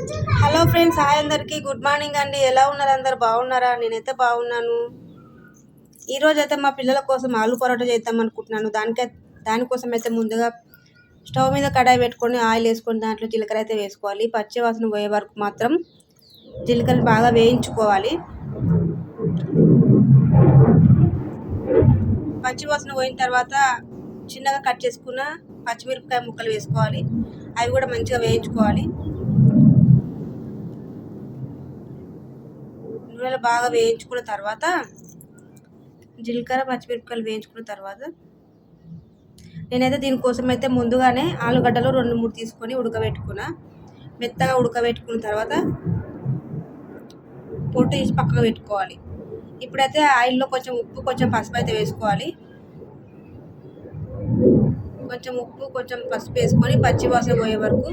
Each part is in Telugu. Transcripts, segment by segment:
హలో ఫ్రెండ్స్, హాయ్ అందరికీ. గుడ్ మార్నింగ్ అండి. ఎలా ఉన్నారు? అందరు బాగున్నారా? నేనైతే బాగున్నాను. ఈరోజు అయితే మా పిల్లల కోసం ఆలు పరోటా చేద్దాం అనుకుంటున్నాను. దానికోసం అయితే ముందుగా స్టవ్ మీద కడాయి పెట్టుకొని ఆయిల్ వేసుకొని దాంట్లో జీలకర్ర అయితే వేసుకోవాలి. పచ్చి వాసన పోయే వరకు మాత్రం జీలకర్ర బాగా వేయించుకోవాలి. పచ్చి వాసన పోయిన తర్వాత చిన్నగా కట్ చేసుకున్న పచ్చిమిరపకాయ ముక్కలు వేసుకోవాలి. అవి కూడా మంచిగా వేయించుకోవాలి. నూనెలో బాగా వేయించుకున్న తర్వాత జీలకర్ర పచ్చిమిరపకాయలు వేయించుకున్న తర్వాత నేనైతే దీనికోసం అయితే ముందుగానే ఆలుగడ్డలు 2-3 తీసుకొని ఉడకబెట్టుకున్నా. మెత్తగా ఉడకబెట్టుకున్న తర్వాత పొట్టు తీసి పక్కకు పెట్టుకోవాలి. ఇప్పుడైతే ఆయిల్లో కొంచెం ఉప్పు, కొంచెం పసుపు అయితే వేసుకోవాలి. కొంచెం ఉప్పు, కొంచెం పసుపు వేసుకొని పచ్చి వాసన పోయే వరకు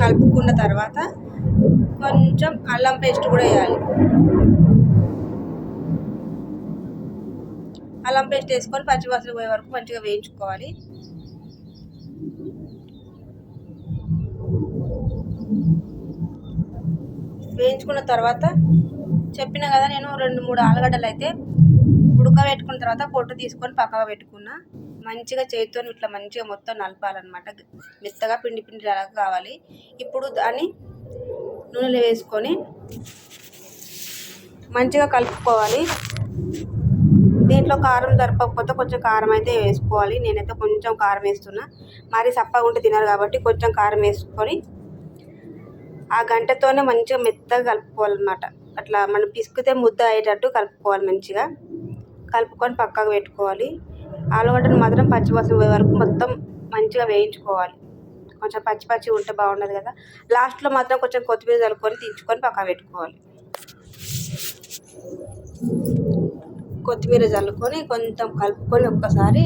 కలుపుకున్న తర్వాత కొంచెం అల్లం పేస్ట్ కూడా వేయాలి. అల్లం పేస్ట్ వేసుకొని పచ్చి వాసన పోయే వరకు మంచిగా వేయించుకోవాలి. వేయించుకున్న తర్వాత చెప్పిన కదా, నేను 2-3 ఆలుగడ్డలు అయితే ఉడకబెట్టుకున్న తర్వాత పొట్టు తీసుకొని పక్కగా పెట్టుకున్నా. మంచిగా చేతితో ఇట్లా మంచిగా మొత్తం నలపాలన్నమాట. మెత్తగా పిండి లాగా కావాలి. ఇప్పుడు దాన్ని నూనెలో వేసుకొని మంచిగా కలుపుకోవాలి. దీంట్లో కారం సరిపోకపోతే కొంచెం కారం అయితే వేసుకోవాలి. నేనైతే కొంచెం కారం వేస్తున్నా. మరి సప్పగా ఉంటే తినరు కాబట్టి కొంచెం కారం వేసుకొని ఆ గంటతోనే మంచిగా మెత్తగా కలుపుకోవాలన్నమాట. అట్లా మనం పిసికితే ముద్ద అయ్యేటట్టు కలుపుకోవాలి. మంచిగా కలుపుకొని పక్కకు పెట్టుకోవాలి. ఆలుగడ్డను మాత్రం పచ్చివాసన పోయే వరకు మొత్తం మంచిగా వేయించుకోవాలి. కొంచెం పచ్చి ఉంటే బాగుండదు కదా. లాస్ట్లో మాత్రం కొంచెం కొత్తిమీర చల్లుకొని దించుకొని పక్కకు పెట్టుకోవాలి. కొత్తిమీర చల్లుకొని కొంచెం కలుపుకొని ఒక్కసారి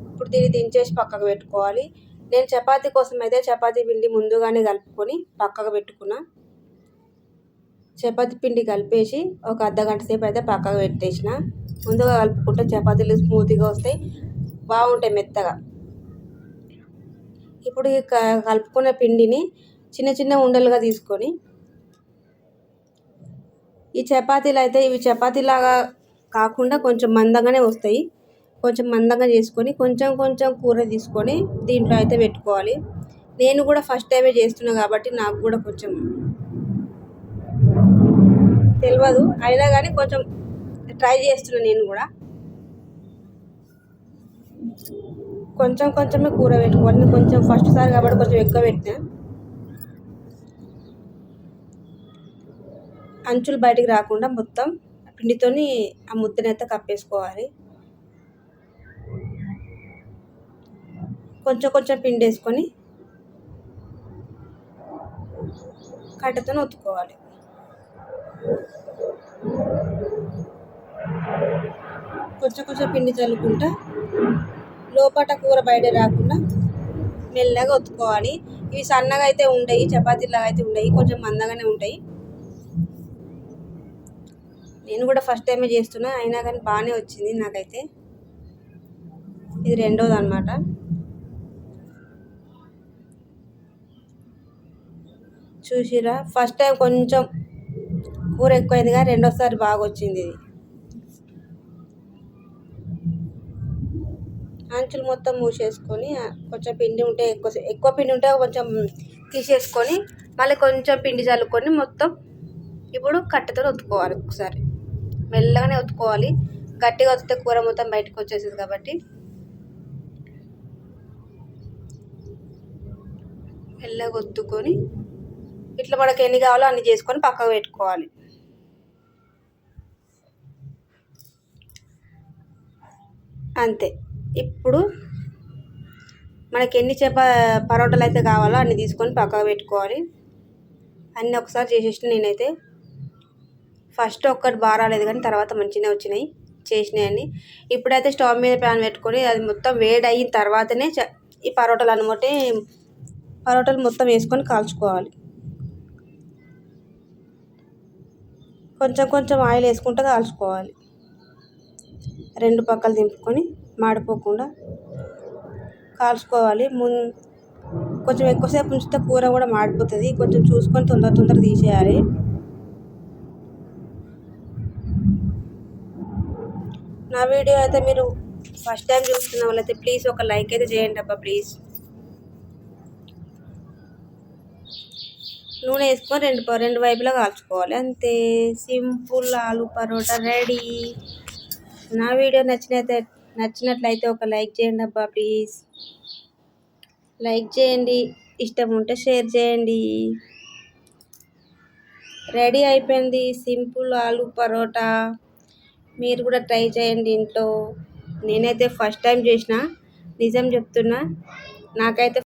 ఇప్పుడు దీన్ని దించేసి పక్కకు పెట్టుకోవాలి. నేను చపాతీ కోసం అయితే చపాతీ పిండి ముందుగానే కలుపుకొని పక్కకు పెట్టుకున్నా. చపాతీ పిండి కలిపేసి ఒక అర్ధగంట సేపు అయితే పక్కకు పెట్టేసిన. ముందుగా కలుపుకుంటే చపాతీలు స్మూత్గా వస్తాయి, బాగుంటాయి మెత్తగా. ఇప్పుడు ఈ కలుపుకున్న పిండిని చిన్న చిన్న ఉండలుగా తీసుకొని ఈ చపాతీలు అయితే ఇవి చపాతీలాగా కాకుండా కొంచెం మందంగానే వస్తాయి. కొంచెం మందంగా చేసుకొని కొంచెం కొంచెం కూర తీసుకొని దీంట్లో అయితే పెట్టుకోవాలి. నేను కూడా ఫస్ట్ టైమే చేస్తున్నా కాబట్టి నాకు కూడా కొంచెం తెలియదు. అయినా కానీ కొంచెం ట్రై చేస్తున్నా. నేను కూడా కొంచెం కొంచెమే కూర పెట్టుకోవాలి. నేను కొంచెం ఫస్ట్ సారి కాబట్టి కొంచెం ఎక్కువ పెట్టినా. అంచులు బయటికి రాకుండా మొత్తం పిండితోని ఆ ముద్దనైతే కప్పేసుకోవాలి. కొంచెం కొంచెం పిండి వేసుకొని కట్టెతో ఒత్తుకోవాలి. కొంచెం కొంచెం పిండి చల్లుకుంటా లోపట కూర బయట రాకుండా మెల్లగా ఒత్తుకోవాలి. ఇవి సన్నగా అయితే ఉంటాయి, చపాతీలాగా అయితే ఉంటాయి, కొంచెం మందంగానే ఉంటాయి. నేను కూడా ఫస్ట్ టైమే చేస్తున్నా, అయినా కానీ బాగానే వచ్చింది నాకైతే. ఇది రెండోది అన్నమాట. చూసిరా, ఫస్ట్ టైం కొంచెం కూర ఎక్కువైంది కానీ రెండోసారి బాగా వచ్చింది. ఇది అంచులు మొత్తం మూసేసుకొని కొంచెం పిండి ఉంటే ఎక్కువ పిండి ఉంటే కొంచెం తీసేసుకొని మళ్ళీ కొంచెం పిండి చల్లుకొని మొత్తం ఇప్పుడు కట్టెతో ఒత్తుకోవాలి. ఒకసారి మెల్లగానే ఒత్తుకోవాలి. గట్టిగా వస్తే కూర మొత్తం బయటకు వచ్చేసింది కాబట్టి మెల్లగా ఒత్తుకొని ఇట్లా మనకి ఎన్ని కావాలో అన్ని చేసుకొని పక్కకు పెట్టుకోవాలి. అంతే. ఇప్పుడు మనకి ఎన్ని పరోటాలు అయితే కావాలో అన్ని తీసుకొని పక్కకు పెట్టుకోవాలి. అన్నీ ఒకసారి చేసేసిన. నేనైతే ఫస్ట్ ఒక్కటి బాగా రాలేదు కానీ తర్వాత మంచిగానే వచ్చినాయి చేసినాయని. ఇప్పుడైతే స్టవ్ మీద ప్యాన్ పెట్టుకొని అది మొత్తం వేడి అయిన తర్వాతనే ఈ పరోటాలు మొత్తం వేసుకొని కాల్చుకోవాలి. కొంచెం కొంచెం ఆయిల్ వేసుకుంటూ కాల్చుకోవాలి. రెండు పక్కలు దింపుకొని మాడిపోకుండా కాల్చుకోవాలి. కొంచెం ఎక్కువసేపు ఉంచితే కూర కూడా మాడిపోతుంది. కొంచెం చూసుకొని తొందర తీసేయాలి. నా వీడియో అయితే మీరు ఫస్ట్ టైం చూస్తున్న వాళ్ళైతే ప్లీజ్ ఒక లైక్ అయితే చేయండి అబ్బా ప్లీజ్. నూనె వేసుకొని రెండు వైపులా కాల్చుకోవాలి, అంతే. Simple aloo paratha ready. నా వీడియో నచ్చినట్లయితే ఒక లైక్ చేయండి అబ్బా ప్లీజ్. లైక్ చేయండి, ఇష్టం ఉంటే షేర్ చేయండి. రెడీ అయిపోయింది సింపుల్ ఆలు పరోటా. మీరు కూడా ట్రై చేయండి ఇంట్లో. నేనైతే ఫస్ట్ టైం చేసిన, నిజం చెప్తున్నా. నాకైతే